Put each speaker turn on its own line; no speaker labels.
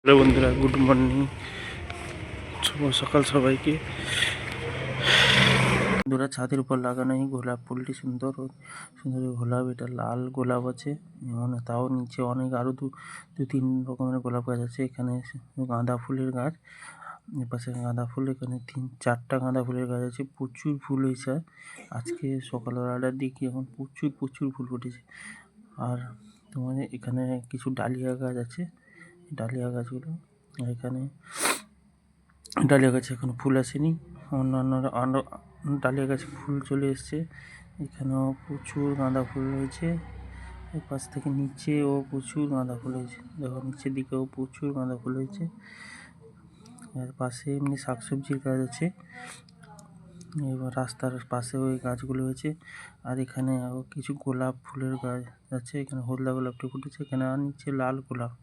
Hello বন্ধুরা, good morning. শুভ সকাল সবাইকে। বন্ধুরা, ছাদের উপর লাগানো এই গোলাপ ফুলটি সুন্দর সুন্দর গোলাপ, এটা লাল গোলাপ আছে, মানে তাও নিচে অনেক আরো দু তিন রকমের গোলাপ গাছ আছে। এখানে গাঁদা ফুলের গাছ, এপাশে গাঁদা ফুল, এখানে 3-4টা গাঁদা ফুলের গাছ আছে। প্রচুর ফুল হয়েছে আজকে সকালবেলার দিকে, এখন প্রচুর প্রচুর ফুল ফুটেছে। আর তোমাদের এখানে কিছু ডালিয়া গাছ আছে, ডালিয়া গাছগুলো, এখানে ডালিয়া গাছে এখনো ফুল আসেনি, অন্যান্য আরও ডালিয়া গাছে ফুল চলে এসছে। এখানেও প্রচুর গাঁদা ফুল রয়েছে, এর পাশ থেকে নিচেও প্রচুর গাঁদা ফুল হয়েছে। দেখো নিচের দিকেও প্রচুর গাঁদা ফুল হয়েছে। আর পাশে এমনি শাকসবজির গাছ আছে, এবার রাস্তার পাশে ওই গাছগুলো হয়েছে। আর এখানে আরও কিছু গোলাপ ফুলের গাছ আছে, এখানে হলদা গোলাপটি ফুটেছে, এখানে আর নিচে লাল গোলাপ।